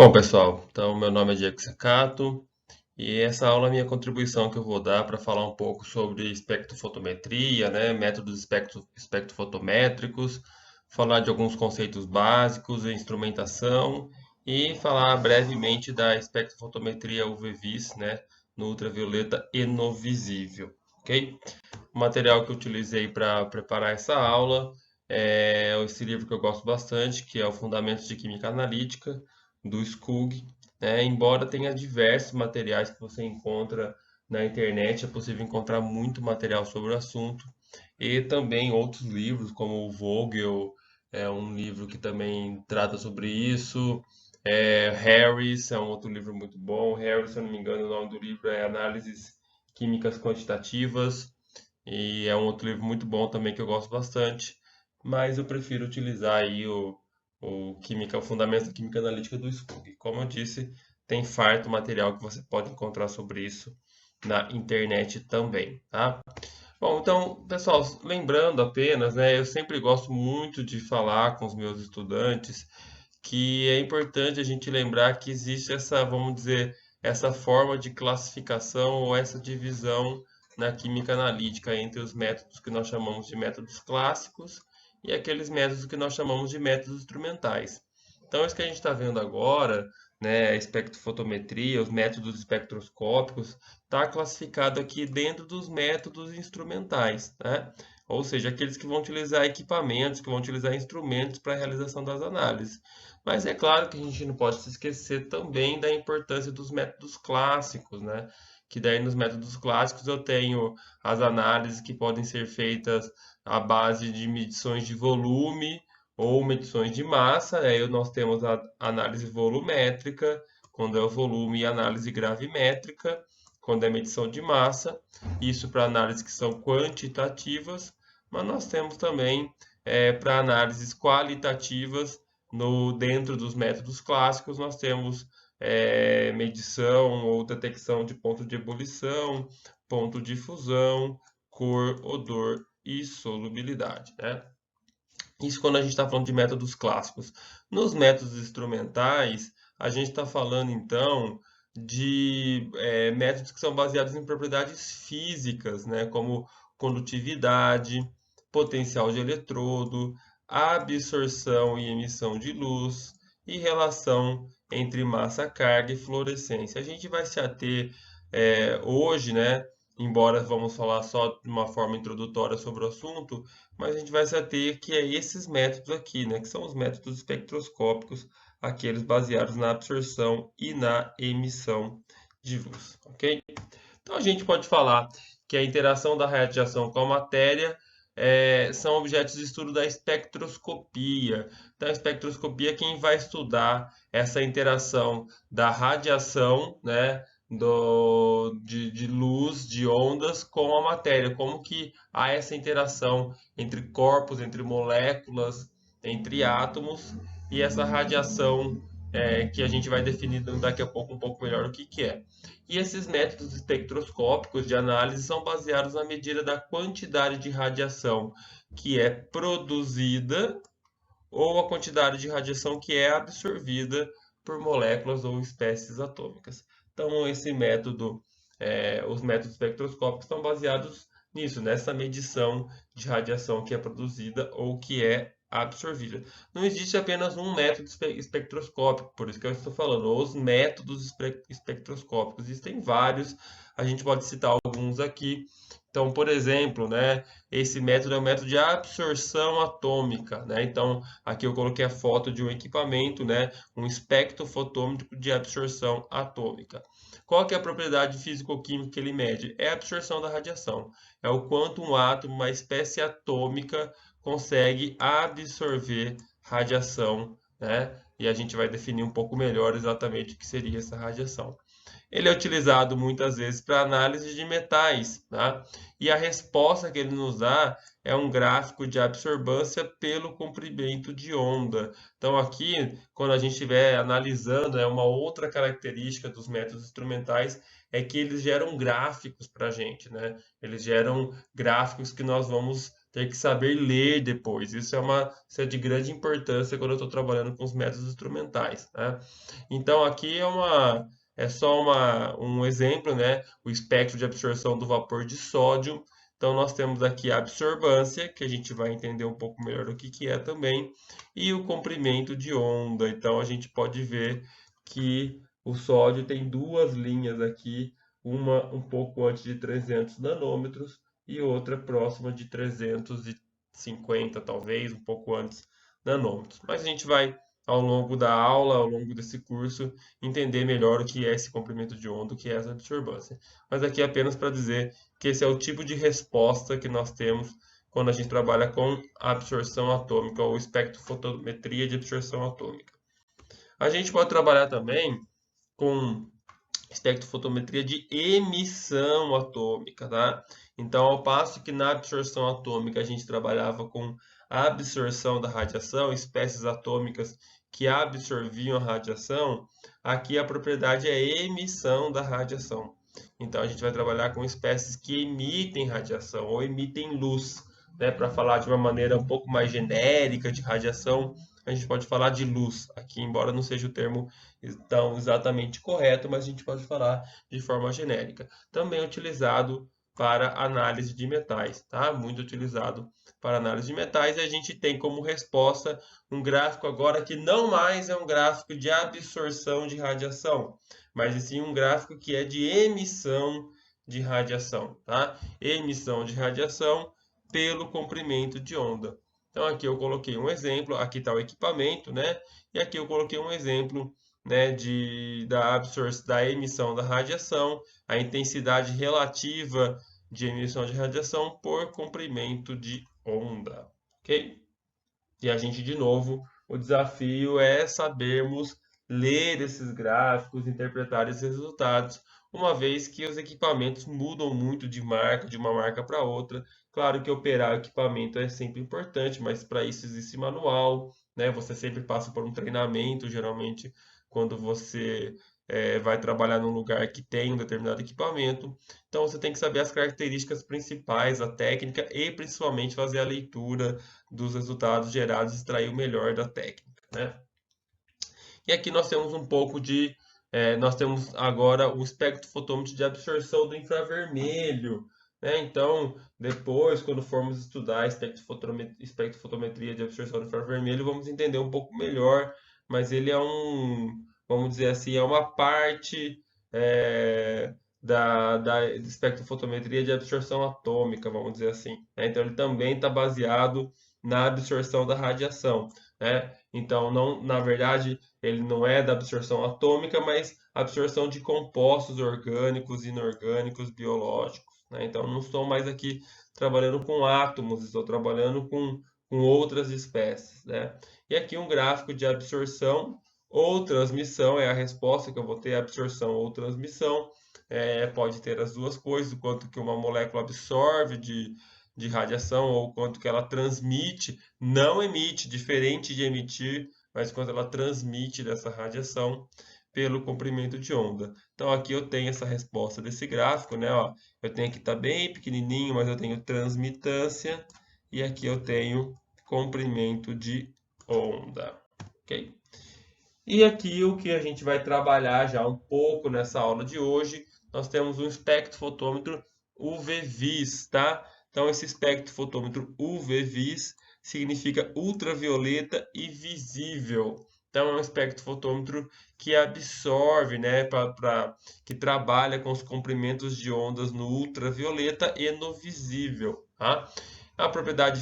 Bom, pessoal, então meu nome é Diego Secato e essa aula é a minha contribuição que eu vou dar para falar um pouco sobre espectrofotometria, né, métodos espectrofotométricos, falar de alguns conceitos básicos em instrumentação e falar brevemente da espectrofotometria UV-Vis, né, no ultravioleta e no visível, ok? O material que eu utilizei para preparar essa aula é esse livro que eu gosto bastante, que é o Fundamentos de Química Analítica, do Skug, né? Embora tenha diversos materiais que você encontra na internet, é possível encontrar muito material sobre o assunto, e também outros livros, como o Vogel, é um livro que também trata sobre isso. Harris é um outro livro muito bom. Harris, se eu não me engano, o nome do livro é Análises Químicas Quantitativas. E é um outro livro muito bom também que eu gosto bastante, mas eu prefiro utilizar aí o Fundamentos da Química Analítica do Skug. Como eu disse, tem farto material que você pode encontrar sobre isso na internet também, tá? Bom, então, pessoal, lembrando apenas, né, eu sempre gosto muito de falar com os meus estudantes que é importante a gente lembrar que existe essa, vamos dizer, essa forma de classificação ou essa divisão na química analítica entre os métodos que nós chamamos de métodos clássicos e aqueles métodos que nós chamamos de métodos instrumentais. Então, isso que a gente está vendo agora, né, a espectrofotometria, os métodos espectroscópicos, está classificado aqui dentro dos métodos instrumentais, né? Ou seja, aqueles que vão utilizar equipamentos, que vão utilizar instrumentos para a realização das análises. Mas é claro que a gente não pode se esquecer também da importância dos métodos clássicos, né? Que daí nos métodos clássicos eu tenho as análises que podem ser feitas à base de medições de volume ou medições de massa. Aí nós temos a análise volumétrica, quando é o volume, e análise gravimétrica, quando é medição de massa. Isso para análises que são quantitativas, mas nós temos também para análises qualitativas dentro dos métodos clássicos, nós temos medição ou detecção de ponto de ebulição, ponto de fusão, cor, odor e solubilidade, né? Isso quando a gente está falando de métodos clássicos. Nos métodos instrumentais, a gente está falando então de métodos que são baseados em propriedades físicas, né, como condutividade, potencial de eletrodo, absorção e emissão de luz e relação entre massa, carga e fluorescência. A gente vai se ater hoje, né, embora vamos falar só de uma forma introdutória sobre o assunto, mas a gente vai se ater que é esses métodos aqui, né, que são os métodos espectroscópicos, aqueles baseados na absorção e na emissão de luz, ok? Então a gente pode falar que a interação da radiação com a matéria são objetos de estudo da espectroscopia. Então a espectroscopia é quem vai estudar essa interação da radiação, né, de luz, de ondas com a matéria, como que há essa interação entre corpos, entre moléculas, entre átomos e essa radiação que a gente vai definir daqui a pouco um pouco melhor o que que é. E esses métodos espectroscópicos de análise são baseados na medida da quantidade de radiação que é produzida ou a quantidade de radiação que é absorvida por moléculas ou espécies atômicas. Então, os métodos espectroscópicos estão baseados nisso, nessa medição de radiação que é produzida ou que é absorvida. Não existe apenas um método espectroscópico, por isso que eu estou falando, os métodos espectroscópicos. Existem vários, a gente pode citar alguns aqui. Então, por exemplo, né, esse método é o método de absorção atômica, né? Então, aqui eu coloquei a foto de um equipamento, né, um espectrofotômetro de absorção atômica. Qual que é a propriedade físico-química que ele mede? É a absorção da radiação. É o quanto um átomo, uma espécie atômica, consegue absorver radiação, né? E a gente vai definir um pouco melhor exatamente o que seria essa radiação. Ele é utilizado muitas vezes para análise de metais, tá? E a resposta que ele nos dá é um gráfico de absorbância pelo comprimento de onda. Então aqui, quando a gente estiver analisando, é uma outra característica dos métodos instrumentais é que eles geram gráficos para a gente, né? Eles geram gráficos que nós vamos ter que saber ler depois. Isso é de grande importância quando eu estou trabalhando com os métodos instrumentais, né? Então, aqui é só um exemplo, né? O espectro de absorção do vapor de sódio. Então, nós temos aqui a absorbância, que a gente vai entender um pouco melhor o que é também, e o comprimento de onda. Então, a gente pode ver que o sódio tem duas linhas aqui, uma um pouco antes de 300 nanômetros e outra próxima de 350, talvez, um pouco antes nanômetros. Mas a gente vai, ao longo da aula, ao longo desse curso, entender melhor o que é esse comprimento de onda, o que é essa absorbância. Mas aqui é apenas para dizer que esse é o tipo de resposta que nós temos quando a gente trabalha com absorção atômica ou espectrofotometria de absorção atômica. A gente pode trabalhar também com espectrofotometria de emissão atômica, tá? Então, ao passo que na absorção atômica a gente trabalhava com a absorção da radiação, espécies atômicas que absorviam a radiação, aqui a propriedade é emissão da radiação. Então, a gente vai trabalhar com espécies que emitem radiação ou emitem luz, né? Para falar de uma maneira um pouco mais genérica de radiação, a gente pode falar de luz aqui, embora não seja o termo tão exatamente correto, mas a gente pode falar de forma genérica. Também utilizado para análise de metais, tá? Muito utilizado para análise de metais, e a gente tem como resposta um gráfico agora que não mais é um gráfico de absorção de radiação, mas sim um gráfico que é de emissão de radiação, tá? Emissão de radiação pelo comprimento de onda. Então aqui eu coloquei um exemplo, aqui está o equipamento, né? E aqui eu coloquei um exemplo, né, da emissão da radiação, a intensidade relativa de emissão de radiação por comprimento de onda, ok? E a gente, de novo, o desafio é sabermos ler esses gráficos, interpretar esses resultados, uma vez que os equipamentos mudam muito de marca, de uma marca para outra. Claro que operar o equipamento é sempre importante, mas para isso existe manual, né? Você sempre passa por um treinamento, geralmente, quando você vai trabalhar num lugar que tem um determinado equipamento. Então, você tem que saber as características principais, a técnica e principalmente fazer a leitura dos resultados gerados, extrair o melhor da técnica, né? E aqui nós temos um pouco nós temos agora o espectrofotômetro de absorção do infravermelho, né? Então, depois, quando formos estudar a espectrofotometria de absorção do infravermelho, vamos entender um pouco melhor, mas ele vamos dizer assim, é uma parte da espectrofotometria de absorção atômica, vamos dizer assim, né? Então, ele também está baseado na absorção da radiação, né? Então, não, na verdade, ele não é da absorção atômica, mas absorção de compostos orgânicos, inorgânicos, biológicos, né? Então, não estou mais aqui trabalhando com átomos, estou trabalhando com outras espécies, né? E aqui um gráfico de absorção ou transmissão, é a resposta que eu vou ter, absorção ou transmissão. Pode ter as duas coisas, o quanto que uma molécula absorve de radiação ou quanto que ela transmite, não emite, diferente de emitir, mas quando ela transmite dessa radiação pelo comprimento de onda. Então aqui eu tenho essa resposta desse gráfico, né? Ó, eu tenho aqui tá bem pequenininho, mas eu tenho transmitância e aqui eu tenho comprimento de onda, ok? E aqui o que a gente vai trabalhar já um pouco nessa aula de hoje, nós temos um espectrofotômetro UV-Vis, tá? Então esse espectrofotômetro UV-Vis significa ultravioleta e visível. Então é um espectrofotômetro que absorve, né, que trabalha com os comprimentos de ondas no ultravioleta e no visível, tá? A propriedade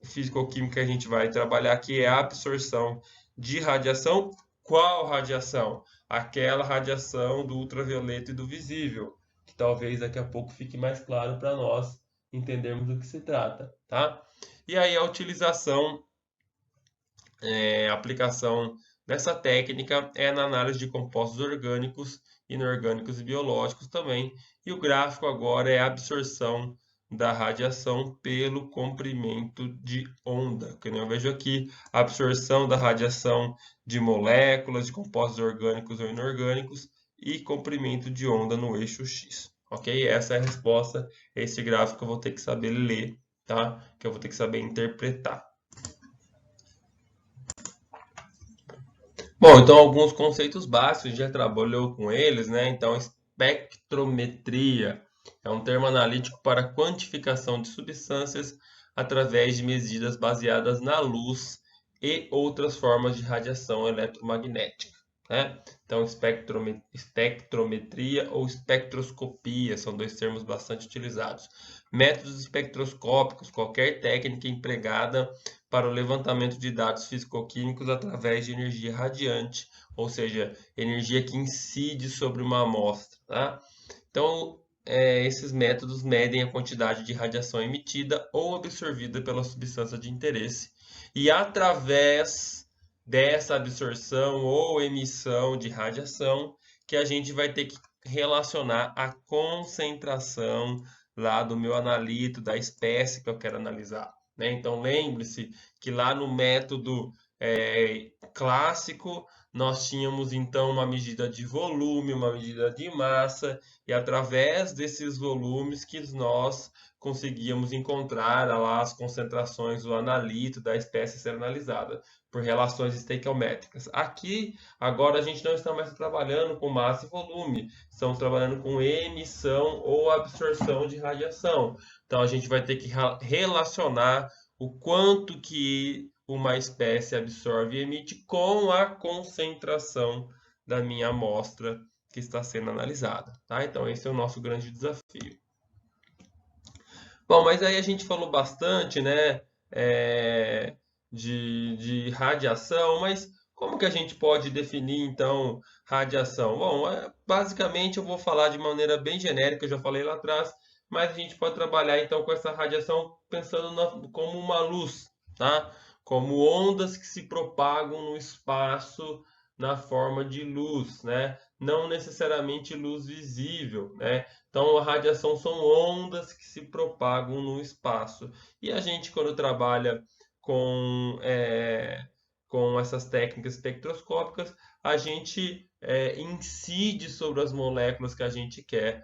físico-química que a gente vai trabalhar aqui é a absorção de radiação. Qual radiação? Aquela radiação do ultravioleta e do visível, que talvez daqui a pouco fique mais claro para nós entendermos do que se trata, tá? E aí a utilização, a aplicação dessa técnica é na análise de compostos orgânicos, inorgânicos e biológicos também. E o gráfico agora é a absorção da radiação pelo comprimento de onda. Que eu vejo aqui a absorção da radiação de moléculas, de compostos orgânicos ou inorgânicos e comprimento de onda no eixo X. Ok? Essa é a resposta. Esse gráfico eu vou ter que saber ler tá? Que eu vou ter que saber interpretar. Bom, então alguns conceitos básicos, a gente já trabalhou com eles, né? Então, espectrometria é um termo analítico para quantificação de substâncias através de medidas baseadas na luz e outras formas de radiação eletromagnética, né? Então, espectrometria ou espectroscopia são dois termos bastante utilizados. Métodos espectroscópicos, qualquer técnica empregada para o levantamento de dados físico-químicos através de energia radiante, ou seja, energia que incide sobre uma amostra, tá? Então, esses métodos medem a quantidade de radiação emitida ou absorvida pela substância de interesse e através dessa absorção ou emissão de radiação que a gente vai ter que relacionar a concentração lá do meu analito, da espécie que eu quero analisar, né? Então, lembre-se que lá no método clássico, nós tínhamos então uma medida de volume, uma medida de massa, e através desses volumes que nós conseguíamos encontrar lá as concentrações do analito da espécie a ser analisada, por relações estequiométricas. Aqui, agora, a gente não está mais trabalhando com massa e volume, estamos trabalhando com emissão ou absorção de radiação. Então, a gente vai ter que relacionar o quanto que uma espécie absorve e emite com a concentração da minha amostra que está sendo analisada, tá? Então, esse é o nosso grande desafio. Bom, mas aí a gente falou bastante, né, de radiação, mas como que a gente pode definir, então, radiação? Bom, basicamente eu vou falar de maneira bem genérica, eu já falei lá atrás, mas a gente pode trabalhar, então, com essa radiação pensando como uma luz, tá? Como ondas que se propagam no espaço na forma de luz, né? Não necessariamente luz visível, né? Então, a radiação são ondas que se propagam no espaço. E a gente, quando trabalha com, com essas técnicas espectroscópicas, a gente incide sobre as moléculas que a gente quer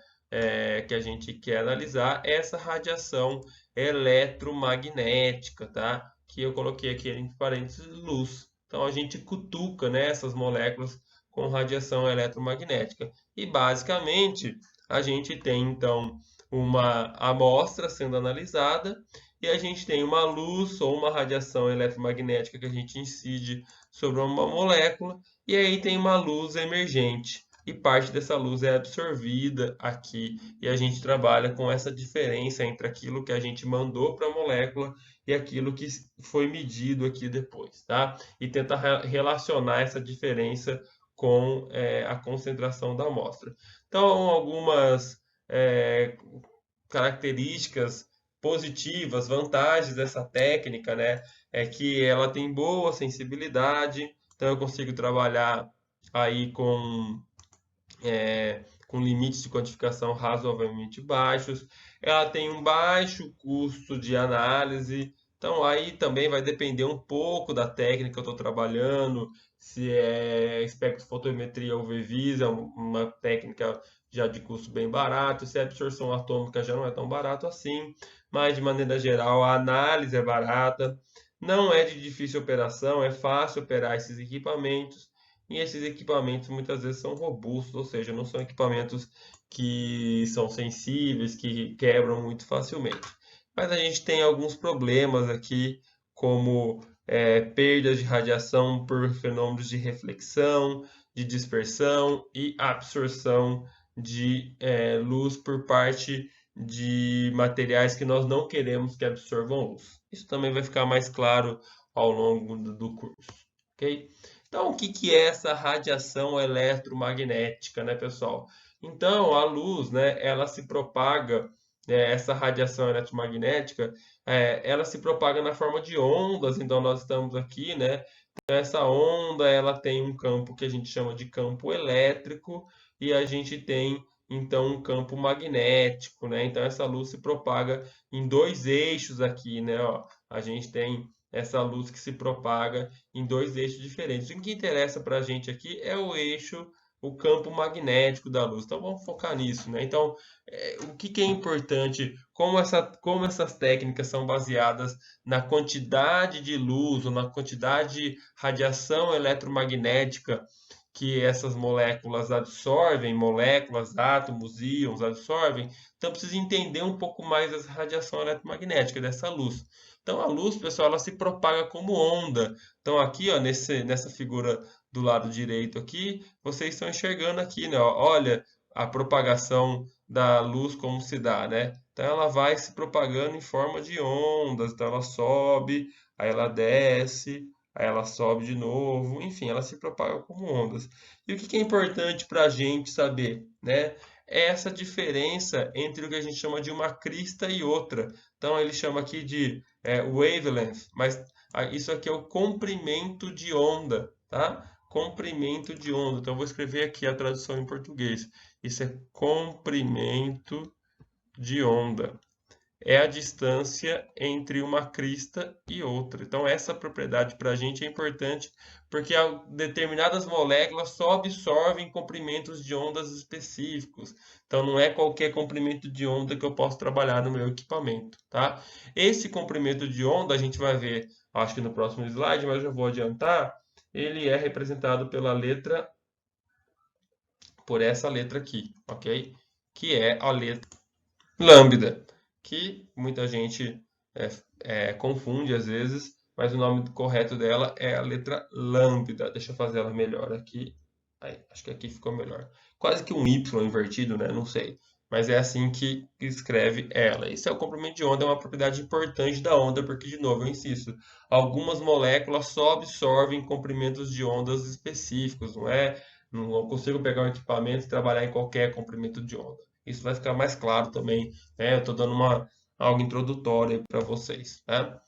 analisar essa radiação eletromagnética, tá? Que eu coloquei aqui entre parênteses luz. Então, a gente cutuca, né, essas moléculas com radiação eletromagnética. E, basicamente, a gente tem então uma amostra sendo analisada e a gente tem uma luz ou uma radiação eletromagnética que a gente incide sobre uma molécula e aí tem uma luz emergente e parte dessa luz é absorvida aqui e a gente trabalha com essa diferença entre aquilo que a gente mandou para a molécula e aquilo que foi medido aqui depois, tá? E tenta relacionar essa diferença com a concentração da amostra. Então, algumas características positivas, vantagens dessa técnica, né? É que ela tem boa sensibilidade, então eu consigo trabalhar aí com limites de quantificação razoavelmente baixos. Ela tem um baixo custo de análise, então aí também vai depender um pouco da técnica que eu estou trabalhando, se é espectrofotometria ou VVIS, é uma técnica já de custo bem barato, se é absorção atômica já não é tão barato assim, mas de maneira geral a análise é barata, não é de difícil operação, é fácil operar esses equipamentos, e esses equipamentos muitas vezes são robustos, ou seja, não são equipamentos que são sensíveis, que quebram muito facilmente. Mas a gente tem alguns problemas aqui, como perdas de radiação por fenômenos de reflexão, de dispersão e absorção de luz por parte de materiais que nós não queremos que absorvam luz. Isso também vai ficar mais claro ao longo do curso, ok? Então, o que é essa radiação eletromagnética, né, pessoal? Então, a luz, né, ela se propaga, essa radiação eletromagnética, ela se propaga na forma de ondas, então nós estamos aqui, né? Então, essa onda, ela tem um campo que a gente chama de campo elétrico e a gente tem, então, um campo magnético, né? Então, essa luz se propaga em dois eixos aqui, né? Ó, a gente tem essa luz que se propaga em dois eixos diferentes. O que interessa para a gente aqui é o eixo, o campo magnético da luz. Então vamos focar nisso, né? Então, o que é importante, como essas técnicas são baseadas na quantidade de luz ou na quantidade de radiação eletromagnética que essas moléculas absorvem, moléculas, átomos, íons absorvem, então precisa entender um pouco mais essa radiação eletromagnética dessa luz. Então a luz, pessoal, ela se propaga como onda. Então aqui, ó, nessa figura do lado direito aqui, vocês estão enxergando aqui, né? Ó, olha a propagação da luz como se dá, né? Então ela vai se propagando em forma de ondas, então ela sobe, aí ela desce, aí ela sobe de novo, enfim, ela se propaga como ondas. E o que é importante para a gente saber, né? É essa diferença entre o que a gente chama de uma crista e outra. Então ele chama aqui de wavelength, mas isso aqui é o comprimento de onda, tá? Comprimento de onda. Então eu vou escrever aqui a tradução em português. Isso é comprimento de onda. É a distância entre uma crista e outra. Então, essa propriedade para a gente é importante porque determinadas moléculas só absorvem comprimentos de ondas específicos. Então, não é qualquer comprimento de onda que eu posso trabalhar no meu equipamento, tá? Esse comprimento de onda a gente vai ver, acho que no próximo slide, mas eu vou adiantar. Ele é representado por essa letra aqui, ok? Que é a letra lambda, que muita gente confunde às vezes, mas o nome correto dela é a letra lambda. Deixa eu fazer ela melhor aqui. Aí, acho que aqui ficou melhor. Quase que um Y invertido, né? Não sei. Mas é assim que escreve ela. Isso é o comprimento de onda, é uma propriedade importante da onda, porque, de novo, eu insisto, algumas moléculas só absorvem comprimentos de ondas específicos, não é? Não consigo pegar um equipamento e trabalhar em qualquer comprimento de onda. Isso vai ficar mais claro também, né? Eu estou dando algo introdutório para vocês, né?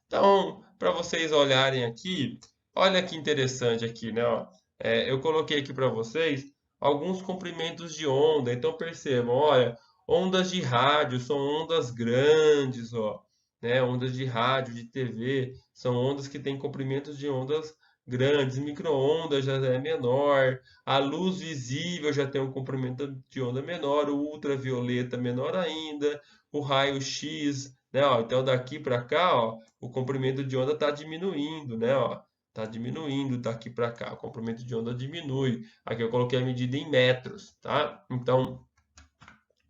Então, para vocês olharem aqui, olha que interessante aqui, né? Ó, eu coloquei aqui para vocês alguns comprimentos de onda. Então percebam, olha, ondas de rádio são ondas grandes, ó, né? Ondas de rádio, de TV, são ondas que têm comprimentos de ondas grandes. Micro-ondas já é menor. A luz visível já tem um comprimento de onda menor. O ultravioleta menor ainda. O raio-x, né? Ó, então daqui para cá, ó, o comprimento de onda está diminuindo, né? Ó, está diminuindo daqui para cá. O comprimento de onda diminui. Aqui eu coloquei a medida em metros, tá? Então,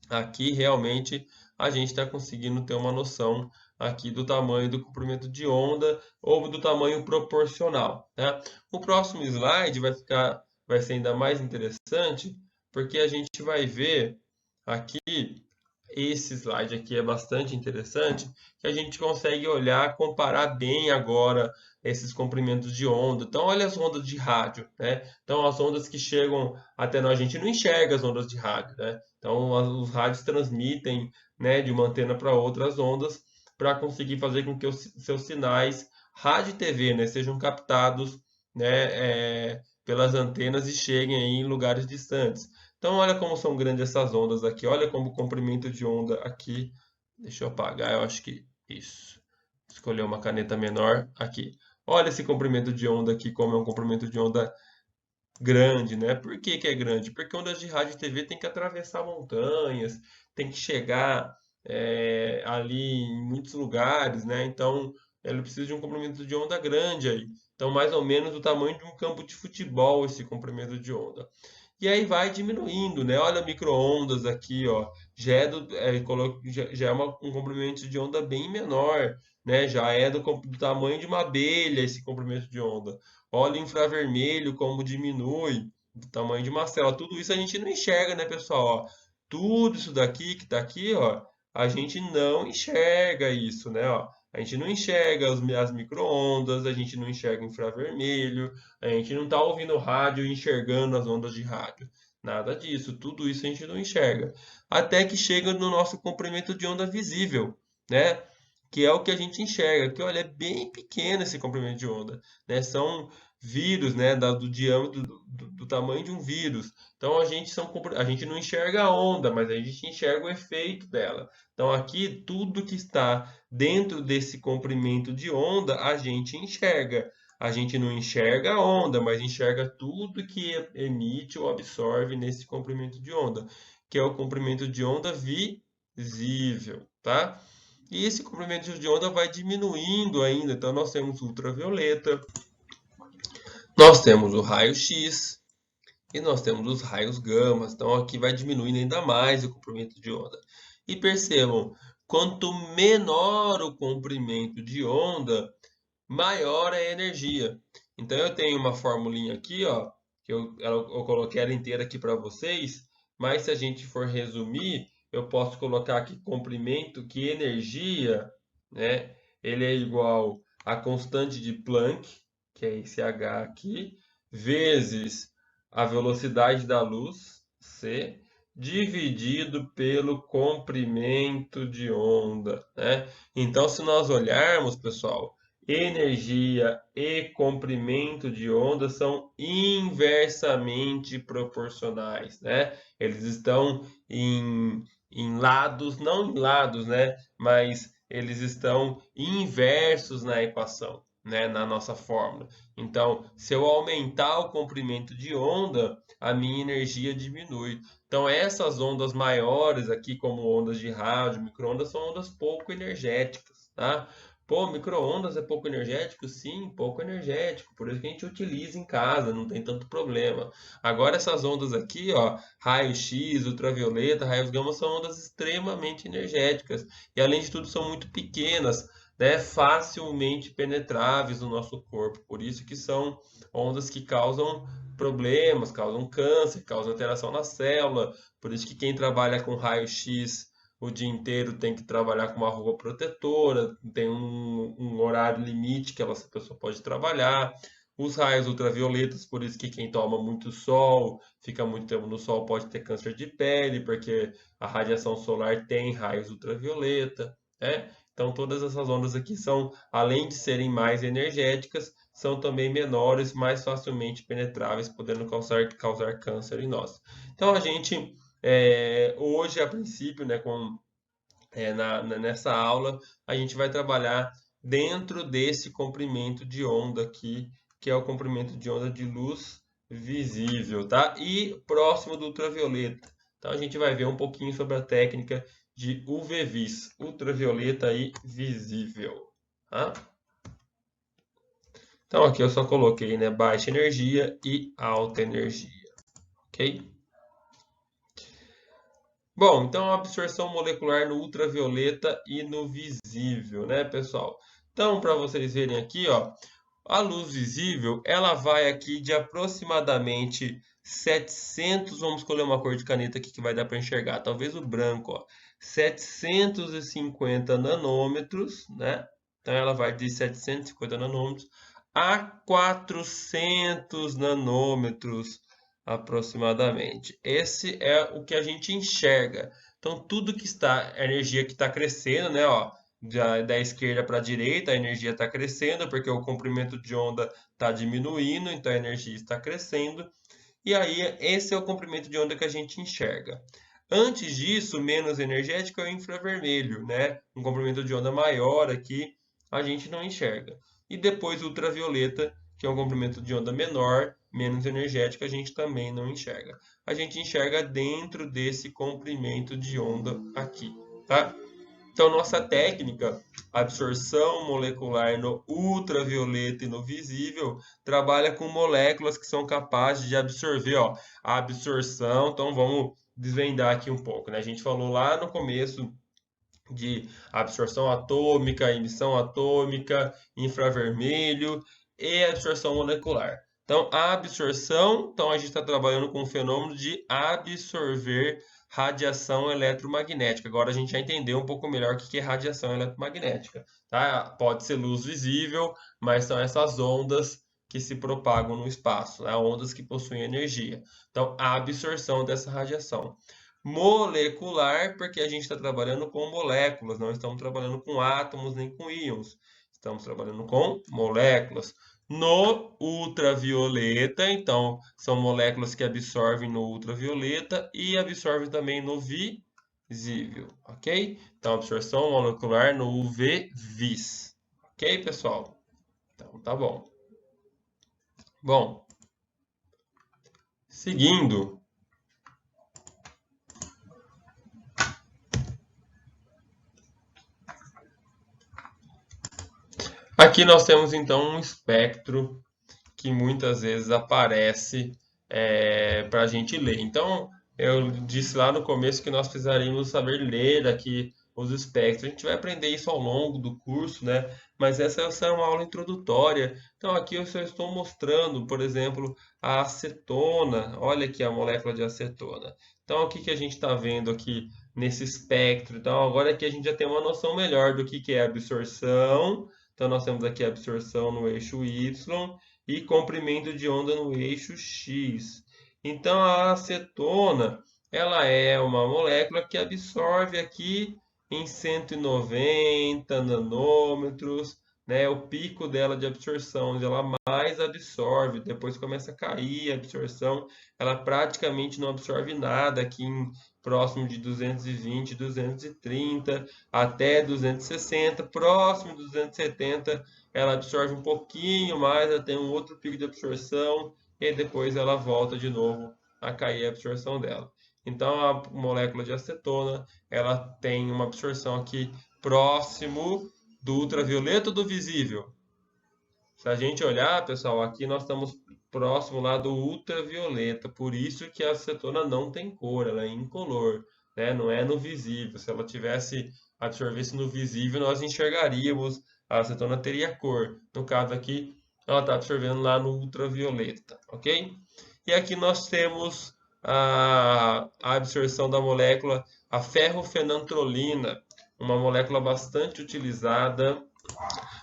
aqui realmente a gente está conseguindo ter uma noção aqui do tamanho do comprimento de onda ou do tamanho proporcional, tá? O próximo slide vai ser ainda mais interessante, porque a gente vai ver aqui, esse slide aqui é bastante interessante, que a gente consegue olhar, comparar bem agora esses comprimentos de onda. Então, olha as ondas de rádio, né? Então, as ondas que chegam até nós, a gente não enxerga as ondas de rádio, né? Então, os rádios transmitem, né, de uma antena para outra as ondas para conseguir fazer com que os seus sinais rádio e TV, né, sejam captados, né, pelas antenas e cheguem aí em lugares distantes. Então, olha como são grandes essas ondas aqui. Olha como o comprimento de onda aqui. Deixa eu apagar, eu acho que isso. Escolher uma caneta menor aqui. Olha esse comprimento de onda aqui, como é um comprimento de onda grande, né? Por que que é grande? Porque ondas de rádio e TV tem que atravessar montanhas, tem que chegar ali em muitos lugares, né? Então, ele precisa de um comprimento de onda grande aí. Então, mais ou menos o tamanho de um campo de futebol esse comprimento de onda. E aí vai diminuindo, né? Olha micro-ondas aqui, ó. Já é um comprimento de onda bem menor, né? Já é do tamanho de uma abelha esse comprimento de onda. Olha o infravermelho como diminui do tamanho de uma célula. Tudo isso a gente não enxerga, né, pessoal? Ó, tudo isso daqui que está aqui, ó, a gente não enxerga isso, né? Ó. A gente não enxerga as micro-ondas, a gente não enxerga infravermelho, a gente não está ouvindo rádio e enxergando as ondas de rádio. Nada disso, tudo isso a gente não enxerga. Até que chega no nosso comprimento de onda visível, né? Que é o que a gente enxerga, que olha, é bem pequeno esse comprimento de onda, né? São vírus, né, do diâmetro do tamanho de um vírus. Então a gente não enxerga a onda, mas a gente enxerga o efeito dela. Então aqui tudo que está dentro desse comprimento de onda a gente enxerga. a gente não enxerga a onda, mas enxerga tudo que emite ou absorve nesse comprimento de onda, que é o comprimento de onda visível, tá? E esse comprimento de onda vai diminuindo ainda. Então, nós temos ultravioleta, nós temos o raio-x e nós temos os raios gama. Então, aqui vai diminuindo ainda mais o comprimento de onda. E percebam, quanto menor o comprimento de onda, maior é a energia. Então, eu tenho uma formulinha aqui, ó, que eu coloquei ela inteira aqui para vocês, mas se a gente for resumir, eu posso colocar aqui comprimento, que energia, né, ele é igual à constante de Planck, que é esse H aqui, vezes a velocidade da luz, c, dividido pelo comprimento de onda, né? Então, se nós olharmos, pessoal, energia e comprimento de onda são inversamente proporcionais, né? Eles estão em lados, não em lados, né? Mas eles estão inversos na equação, né? Na nossa fórmula. Então, se eu aumentar o comprimento de onda, a minha energia diminui. Então, essas ondas maiores aqui, como ondas de rádio, micro-ondas, são ondas pouco energéticas, tá? Pô, micro-ondas é pouco energético? Sim, pouco energético. Por isso que a gente utiliza em casa, não tem tanto problema. Agora, essas ondas aqui, ó, raio-x, ultravioleta, raios gama, são ondas extremamente energéticas. E, além de tudo, são muito pequenas, né? Facilmente penetráveis no nosso corpo. Por isso que são ondas que causam problemas, causam câncer, causam alteração na célula. Por isso que quem trabalha com raio-x o dia inteiro tem que trabalhar com uma roupa protetora, tem um horário limite que essa pessoa pode trabalhar. Os raios ultravioletas, por isso que quem toma muito sol, fica muito tempo no sol, pode ter câncer de pele, porque a radiação solar tem raios ultravioleta, né? Então, todas essas ondas aqui são, além de serem mais energéticas, são também menores, mais facilmente penetráveis, podendo causar câncer em nós. Então, a gente hoje, a princípio, né, nessa aula, a gente vai trabalhar dentro desse comprimento de onda aqui, que é o comprimento de onda de luz visível, tá? E próximo do ultravioleta. Então, a gente vai ver um pouquinho sobre a técnica de UV-Vis, ultravioleta e visível, tá? Então, aqui eu só coloquei, né, baixa energia e alta energia, ok? Bom, então a absorção molecular no ultravioleta e no visível, né, pessoal? Então, para vocês verem aqui, ó, a luz visível, ela vai aqui de aproximadamente 700, vamos escolher uma cor de caneta aqui que vai dar para enxergar, talvez o branco, ó, 750 nanômetros, né? Então ela vai de 750 nanômetros a 400 nanômetros aproximadamente. Esse é o que a gente enxerga. Então, tudo que está, a energia que está crescendo, né, ó, da esquerda para a direita, a energia está crescendo, porque o comprimento de onda está diminuindo, então a energia está crescendo. E aí, esse é o comprimento de onda que a gente enxerga. Antes disso, menos energético é o infravermelho, né? Um comprimento de onda maior aqui, a gente não enxerga. E depois o ultravioleta, que é um comprimento de onda menor, menos energético, a gente também não enxerga. A gente enxerga dentro desse comprimento de onda aqui, tá? Então, nossa técnica, absorção molecular no ultravioleta e no visível, trabalha com moléculas que são capazes de absorver, ó, a absorção. Então, vamos desvendar aqui um pouco, né? A gente falou lá no começo de absorção atômica, emissão atômica, infravermelho e absorção molecular. Então, a absorção, então a gente está trabalhando com o fenômeno de absorver radiação eletromagnética. Agora a gente já entendeu um pouco melhor o que é radiação eletromagnética, tá? Pode ser luz visível, mas são essas ondas que se propagam no espaço, né? Ondas que possuem energia. Então, a absorção dessa radiação molecular, porque a gente está trabalhando com moléculas, não estamos trabalhando com átomos nem com íons. Estamos trabalhando com moléculas. No ultravioleta, então, são moléculas que absorvem no ultravioleta e absorvem também no visível, ok? Então, absorção molecular no UV-Vis. Ok, pessoal? Então, tá bom. Bom, seguindo, aqui nós temos então um espectro que muitas vezes aparece para a gente ler. Então, eu disse lá no começo que nós precisaríamos saber ler aqui os espectros. A gente vai aprender isso ao longo do curso, né? Mas essa é uma aula introdutória. Então, aqui eu só estou mostrando, por exemplo, a acetona. Olha aqui a molécula de acetona. Então, o que que a gente está vendo aqui nesse espectro? Então, agora aqui a gente já tem uma noção melhor do que é absorção. Então, nós temos aqui a absorção no eixo Y e comprimento de onda no eixo X. Então, a acetona, ela é uma molécula que absorve aqui em 190 nanômetros, né? O pico dela de absorção, onde ela mais absorve, depois começa a cair a absorção, ela praticamente não absorve nada aqui próximo de 220, 230, até 260, próximo de 270, ela absorve um pouquinho mais, ela tem um outro pico de absorção e depois ela volta de novo a cair a absorção dela. Então a molécula de acetona, ela tem uma absorção aqui próximo do ultravioleta ou do visível. Se a gente olhar, pessoal, aqui nós estamos próximo lá do ultravioleta, por isso que a acetona não tem cor, ela é incolor, né? Não é no visível. Se ela tivesse absorvesse no visível, nós enxergaríamos, a acetona teria cor. No caso aqui, ela está absorvendo lá no ultravioleta, ok? E aqui nós temos a absorção da molécula, a ferrofenantrolina, uma molécula bastante utilizada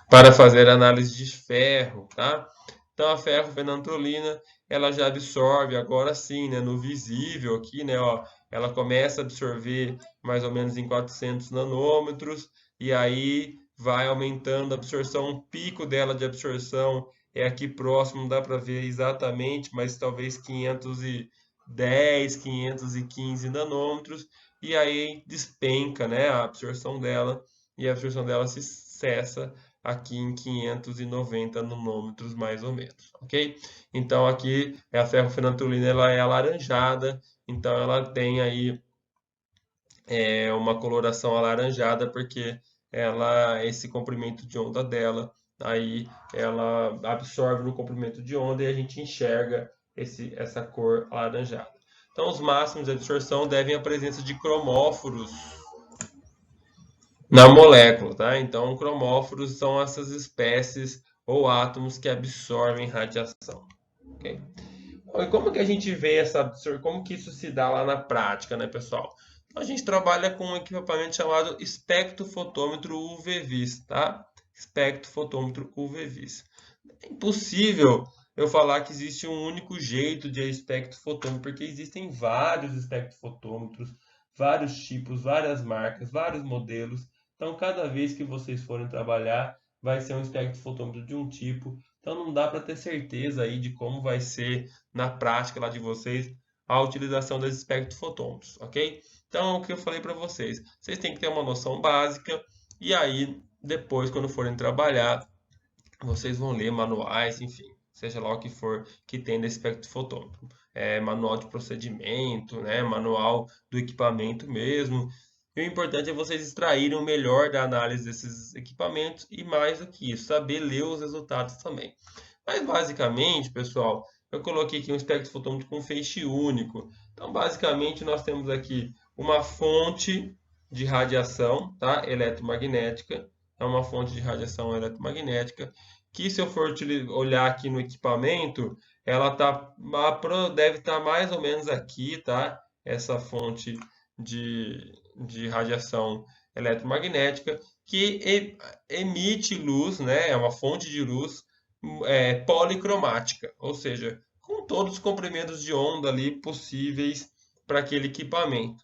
para fazer análise de ferro, tá? Então a ferrofenantrolina, ela já absorve agora sim, né, no visível aqui, né, ó, ela começa a absorver mais ou menos em 400 nanômetros e aí vai aumentando a absorção, o pico dela de absorção é aqui próximo, não dá para ver exatamente, mas talvez 510, 515 nanômetros e aí despenca, né, a absorção dela e a absorção dela se cessa aqui em 590 nanômetros mais ou menos, ok? Então aqui a ferrofenantrolina, ela é alaranjada, então ela tem aí uma coloração alaranjada porque esse comprimento de onda dela, aí ela absorve no comprimento de onda e a gente enxerga essa cor alaranjada. Então os máximos de absorção devem à presença de cromóforos na molécula, tá? Então, cromóforos são essas espécies ou átomos que absorvem radiação, ok? E como que a gente vê essa absorção, como que isso se dá lá na prática, né, pessoal? Então, a gente trabalha com um equipamento chamado espectrofotômetro UV-Vis, tá? Espectrofotômetro UV-Vis. É impossível eu falar que existe um único jeito de espectrofotômetro, porque existem vários espectrofotômetros, vários tipos, várias marcas, vários modelos. Então, cada vez que vocês forem trabalhar, vai ser um espectrofotômetro de um tipo. Então, não dá para ter certeza aí de como vai ser na prática lá de vocês a utilização desses espectrofotômetros, ok? Então, o que eu falei para vocês, vocês têm que ter uma noção básica e aí, depois, quando forem trabalhar, vocês vão ler manuais, enfim, seja lá o que for que tem nesse espectrofotômetro. Manual de procedimento, né, manual do equipamento mesmo. E o importante é vocês extraírem o melhor da análise desses equipamentos e mais do que isso, saber ler os resultados também. Mas basicamente, pessoal, eu coloquei aqui um espectrofotômetro com feixe único. Então, basicamente, nós temos aqui uma fonte de radiação, tá, eletromagnética. É uma fonte de radiação eletromagnética que, se eu for olhar aqui no equipamento, ela deve estar mais ou menos aqui, tá? Essa fonte de radiação eletromagnética que emite luz, né? É uma fonte de luz policromática, ou seja, com todos os comprimentos de onda ali possíveis para aquele equipamento.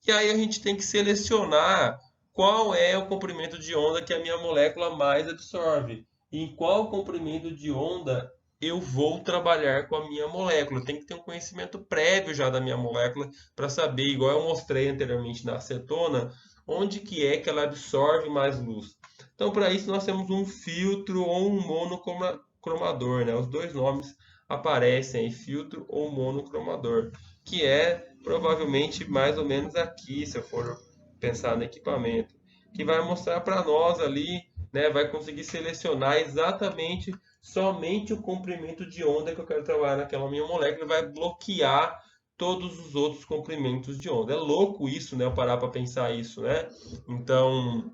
E aí a gente tem que selecionar qual é o comprimento de onda que a minha molécula mais absorve. E em qual comprimento de onda eu vou trabalhar com a minha molécula. Tem que ter um conhecimento prévio já da minha molécula para saber, igual eu mostrei anteriormente na acetona, onde que é que ela absorve mais luz. Então, para isso, nós temos um filtro ou um monocromador, né? Os dois nomes aparecem aí, filtro ou monocromador, que é provavelmente mais ou menos aqui, se eu for pensar no equipamento, que vai mostrar para nós ali, né? Vai conseguir selecionar exatamente somente o comprimento de onda que eu quero trabalhar naquela minha molécula, vai bloquear todos os outros comprimentos de onda. É louco isso, né? Eu parar para pensar isso, né? Então,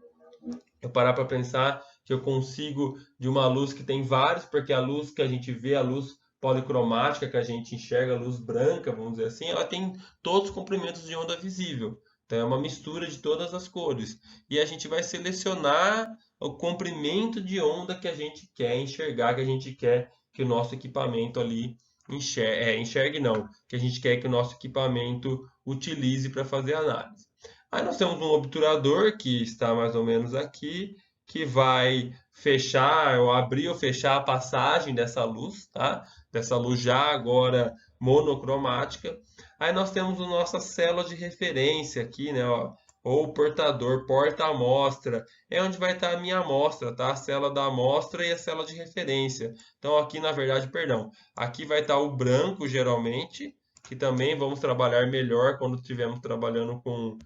eu parar para pensar que eu consigo de uma luz que tem vários, porque a luz que a gente vê, a luz policromática que a gente enxerga, a luz branca, vamos dizer assim, ela tem todos os comprimentos de onda visível. Então é uma mistura de todas as cores. E a gente vai selecionar o comprimento de onda que a gente quer enxergar, que a gente quer que o nosso equipamento ali enxergue não, que a gente quer que o nosso equipamento utilize para fazer análise. Aí nós temos um obturador que está mais ou menos aqui, que vai fechar ou abrir ou fechar a passagem dessa luz, tá? Dessa luz já agora monocromática. Aí nós temos a nossa célula de referência aqui, né? Ó, ou portador, porta-amostra, é onde vai estar a minha amostra, tá? A célula da amostra e a célula de referência. Então aqui, na verdade, perdão, aqui vai estar o branco, geralmente, que também vamos trabalhar melhor quando estivermos trabalhando com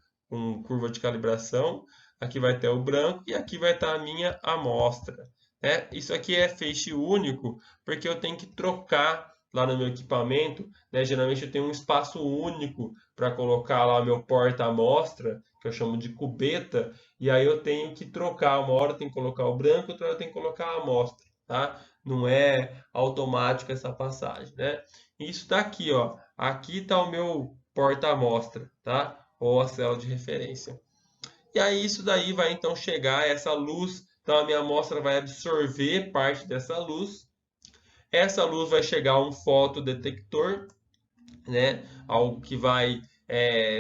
curva de calibração. Aqui vai ter o branco e aqui vai estar a minha amostra. Né? Isso aqui é feixe único, porque eu tenho que trocar lá no meu equipamento. Né? Geralmente eu tenho um espaço único para colocar lá meu porta-amostra, que eu chamo de cubeta, e aí eu tenho que trocar. Uma hora eu tenho que colocar o branco, outra hora eu tenho que colocar a amostra. Tá? Não é automático essa passagem. Né? Isso está aqui, ó. Aqui está o meu porta-amostra, tá? Ou a célula de referência. E aí isso daí vai então chegar essa luz, então a minha amostra vai absorver parte dessa luz. Essa luz vai chegar a um fotodetector, né? Algo que vai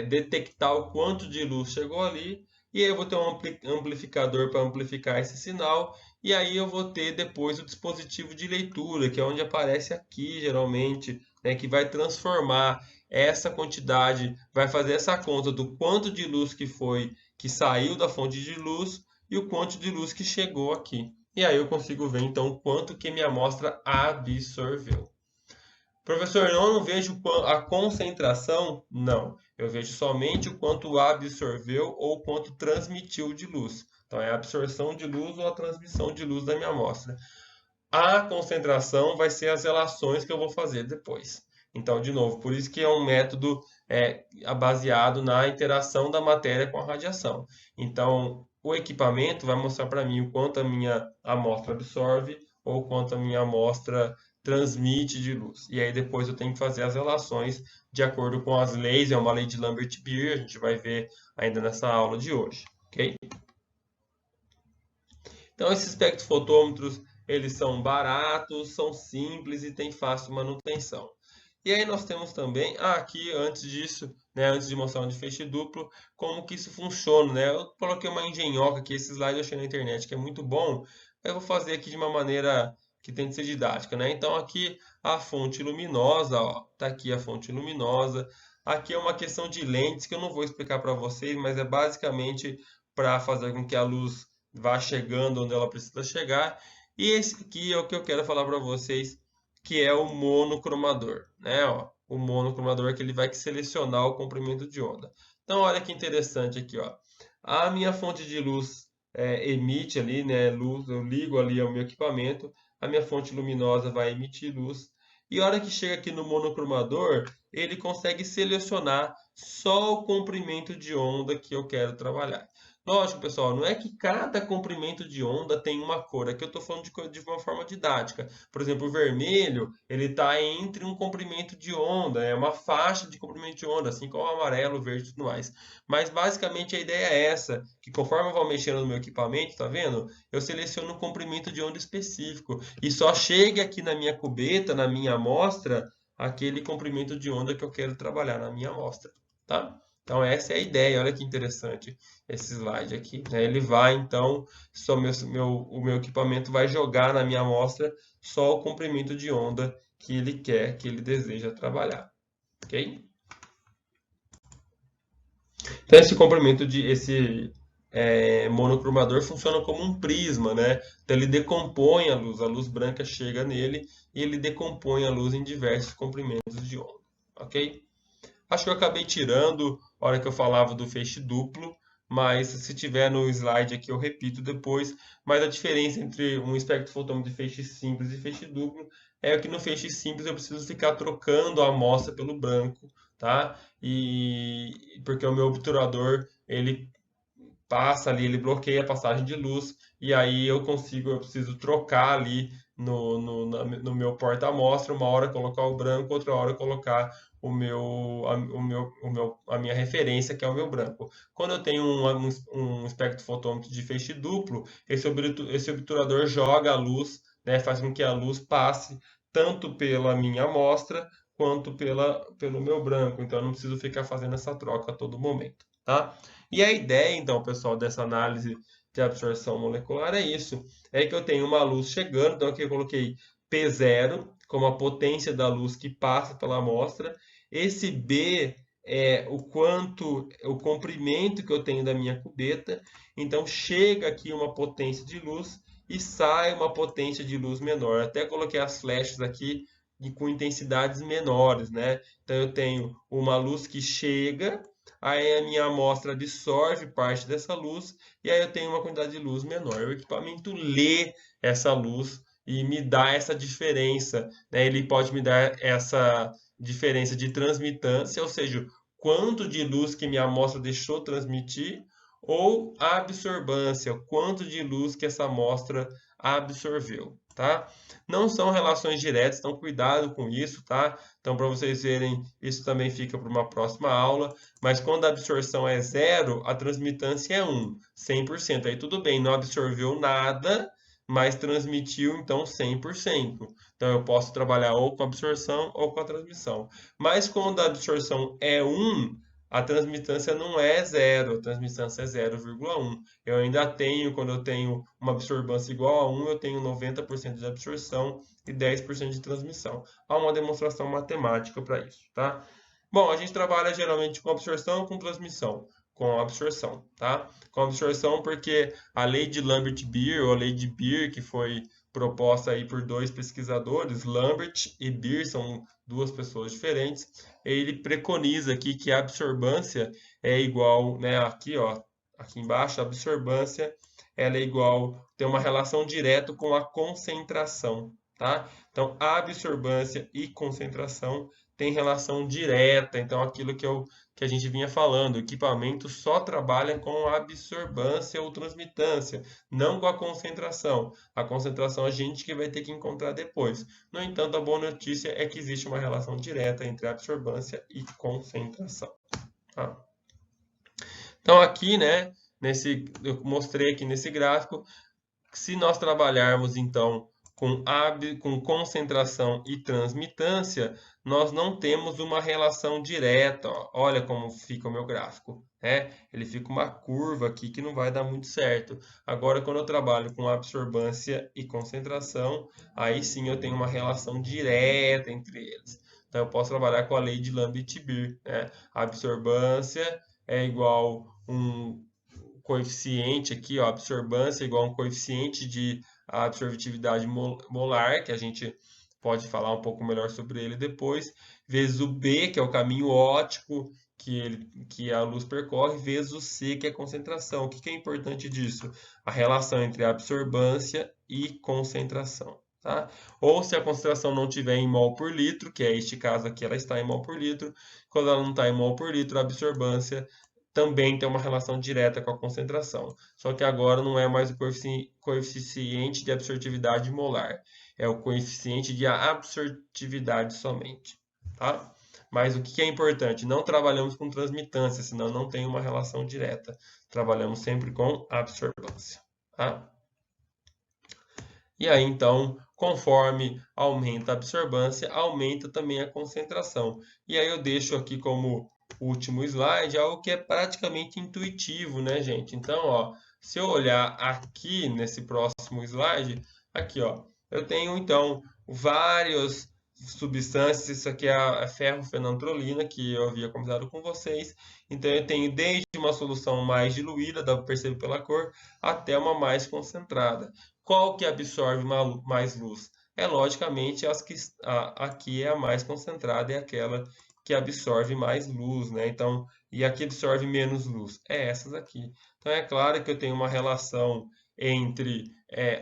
detectar o quanto de luz chegou ali. E aí eu vou ter um amplificador para amplificar esse sinal. E aí eu vou ter depois o dispositivo de leitura, que é onde aparece aqui geralmente, né? Que vai transformar essa quantidade, vai fazer essa conta do quanto de luz que foi que saiu da fonte de luz e o quanto de luz que chegou aqui. E aí eu consigo ver então o quanto que minha amostra absorveu. Professor, eu não vejo a concentração? Não. Eu vejo somente o quanto absorveu ou o quanto transmitiu de luz. Então, é a absorção de luz ou a transmissão de luz da minha amostra. A concentração vai ser as relações que eu vou fazer depois. Então, de novo, por isso que é um método baseado na interação da matéria com a radiação. Então, o equipamento vai mostrar para mim o quanto a minha amostra absorve ou quanto a minha amostra transmite de luz. E aí depois eu tenho que fazer as relações de acordo com as leis, é uma lei de Lambert-Beer, a gente vai ver ainda nessa aula de hoje, ok? Então esses espectrofotômetros, eles são baratos, são simples e têm fácil manutenção. E aí nós temos também, aqui antes disso, né, antes de mostrar um de feixe duplo, como que isso funciona, né? Eu coloquei uma engenhoca aqui, esse slide eu achei na internet, que é muito bom. Eu vou fazer aqui de uma maneira que tem que ser didática, né? Então aqui a fonte luminosa, ó, tá aqui a fonte luminosa. Aqui é uma questão de lentes que eu não vou explicar para vocês, mas é basicamente para fazer com que a luz vá chegando onde ela precisa chegar. E esse aqui é o que eu quero falar para vocês, que é o monocromador, né? Ó, o monocromador é que ele vai selecionar o comprimento de onda. Então, olha que interessante aqui, ó. A minha fonte de luz emite ali, né, luz, eu ligo ali ao meu equipamento, a minha fonte luminosa vai emitir luz. E a hora que chega aqui no monocromador, ele consegue selecionar só o comprimento de onda que eu quero trabalhar. Lógico, pessoal, não é que cada comprimento de onda tem uma cor. Aqui eu estou falando de uma forma didática. Por exemplo, o vermelho, ele está entre um comprimento de onda, é uma faixa de comprimento de onda, assim como o amarelo, o verde e tudo mais. Mas basicamente a ideia é essa, que conforme eu vou mexendo no meu equipamento, tá vendo? Eu seleciono um comprimento de onda específico e só chega aqui na minha cubeta, na minha amostra, aquele comprimento de onda que eu quero trabalhar na minha amostra, tá? Então essa é a ideia, olha que interessante esse slide aqui, né? Ele vai então, o meu equipamento vai jogar na minha amostra só o comprimento de onda que ele quer, que ele deseja trabalhar, ok? Então esse comprimento monocromador funciona como um prisma, né? Então ele decompõe a luz branca chega nele e ele decompõe a luz em diversos comprimentos de onda, ok? Acho que eu acabei tirando a hora que eu falava do feixe duplo, mas se tiver no slide aqui eu repito depois. Mas a diferença entre um espectrofotômetro de feixe simples e feixe duplo é que no feixe simples eu preciso ficar trocando a amostra pelo branco, tá? E porque o meu obturador ele passa ali, ele bloqueia a passagem de luz, e aí eu preciso trocar ali no meu porta-amostra, uma hora colocar o branco, outra hora colocar a minha referência, que é o meu branco. Quando eu tenho um espectrofotômetro de feixe duplo, esse obturador joga a luz, né, faz com que a luz passe tanto pela minha amostra quanto pelo meu branco, então eu não preciso ficar fazendo essa troca a todo momento, tá? E a ideia, então, pessoal, dessa análise de absorção molecular é isso. É que eu tenho uma luz chegando, então aqui eu coloquei P0 como a potência da luz que passa pela amostra. Esse B é o comprimento que eu tenho da minha cubeta. Então chega aqui uma potência de luz e sai uma potência de luz menor. Até coloquei as flechas aqui com intensidades menores, né? Então eu tenho uma luz que chega, aí a minha amostra absorve parte dessa luz e aí eu tenho uma quantidade de luz menor. O equipamento lê essa luz e me dá essa diferença, né? Ele pode me dar essa diferença de transmitância, ou seja, quanto de luz que minha amostra deixou transmitir, ou a absorbância, quanto de luz que essa amostra absorveu, tá? Não são relações diretas, então cuidado com isso, tá? Então, para vocês verem, isso também fica para uma próxima aula. Mas quando a absorção é 0, a transmitância é 1, 100%. Aí tudo bem, não absorveu nada, mas transmitiu então 100%. Então eu posso trabalhar ou com a absorção ou com a transmissão. Mas quando a absorção é 1, a transmitância não é 0, a transmitância é 0,1. Eu ainda tenho, quando eu tenho uma absorbância igual a 1, eu tenho 90% de absorção e 10% de transmissão. Há uma demonstração matemática para isso, tá? Bom, a gente trabalha geralmente com absorção ou com transmissão? Com absorção, tá? Com absorção porque a lei de Lambert-Beer, ou a lei de Beer, que foi proposta aí por dois pesquisadores, Lambert e Beer, são duas pessoas diferentes, ele preconiza aqui que a absorbância é igual, né, aqui, ó, aqui embaixo, a absorbância, ela é igual, tem uma relação direta com a concentração, tá? Então, a absorbância e concentração tem relação direta. Então, aquilo que a gente vinha falando, o equipamento só trabalha com a absorbância ou transmitância, não com a concentração. A concentração a gente que vai ter que encontrar depois. No entanto, a boa notícia é que existe uma relação direta entre absorvância e concentração. Tá? Então, aqui, né, eu mostrei aqui nesse gráfico, se nós trabalharmos, então, com concentração e transmitância, nós não temos uma relação direta. Ó. Olha como fica o meu gráfico. Né? Ele fica uma curva aqui que não vai dar muito certo. Agora, quando eu trabalho com absorbância e concentração, aí sim eu tenho uma relação direta entre eles. Então, eu posso trabalhar com a lei de Lambert-Beer. Né? A absorbância é igual um coeficiente aqui, ó, absorbância igual a um coeficiente de absorvitividade molar, que a gente pode falar um pouco melhor sobre ele depois, vezes o B, que é o caminho óptico que a luz percorre, vezes o C, que é a concentração. O que é importante disso? A relação entre absorbância e concentração. Tá? Ou se a concentração não estiver em mol por litro, que é este caso aqui, ela está em mol por litro. Quando ela não está em mol por litro, a absorbância também tem uma relação direta com a concentração. Só que agora não é mais o coeficiente de absortividade molar, é o coeficiente de absortividade somente. Tá? Mas o que é importante? Não trabalhamos com transmitância, senão não tem uma relação direta. Trabalhamos sempre com absorbância. Tá? E aí, então, conforme aumenta a absorbância, aumenta também a concentração. E aí eu deixo aqui como último slide algo que é praticamente intuitivo, né, gente? Então, ó, se eu olhar aqui nesse próximo slide, aqui, ó, eu tenho então vários substâncias, isso aqui é a ferrofenantrolina, que eu havia comentado com vocês. Então, eu tenho desde uma solução mais diluída, dá para perceber pela cor, até uma mais concentrada. Qual que absorve mais luz? É, logicamente, aqui é a mais concentrada, é aquela que absorve mais luz, né? Então, e aqui absorve menos luz? É essas aqui. Então, é claro que eu tenho uma relação entre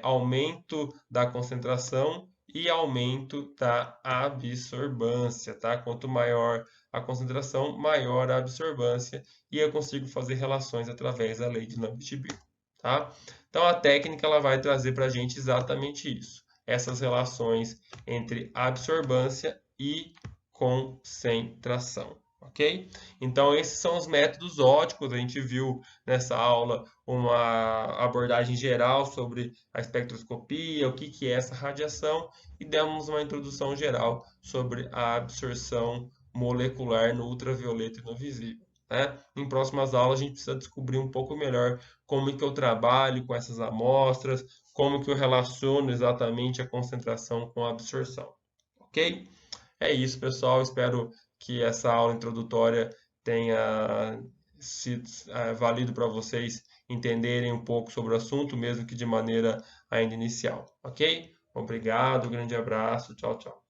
aumento da concentração e aumento da absorvância, tá? Quanto maior a concentração, maior a absorvância, e eu consigo fazer relações através da lei de Navier-Stokes, tá? Então a técnica ela vai trazer para a gente exatamente isso, essas relações entre absorvância e concentração. Ok? Então, esses são os métodos óticos. A gente viu nessa aula uma abordagem geral sobre a espectroscopia, o que é essa radiação, e demos uma introdução geral sobre a absorção molecular no ultravioleta e no visível. Né? Em próximas aulas, a gente precisa descobrir um pouco melhor como que eu trabalho com essas amostras, como que eu relaciono exatamente a concentração com a absorção. Ok? É isso, pessoal. Espero que essa aula introdutória tenha sido válido para vocês entenderem um pouco sobre o assunto, mesmo que de maneira ainda inicial. Ok? Obrigado, grande abraço, tchau, tchau.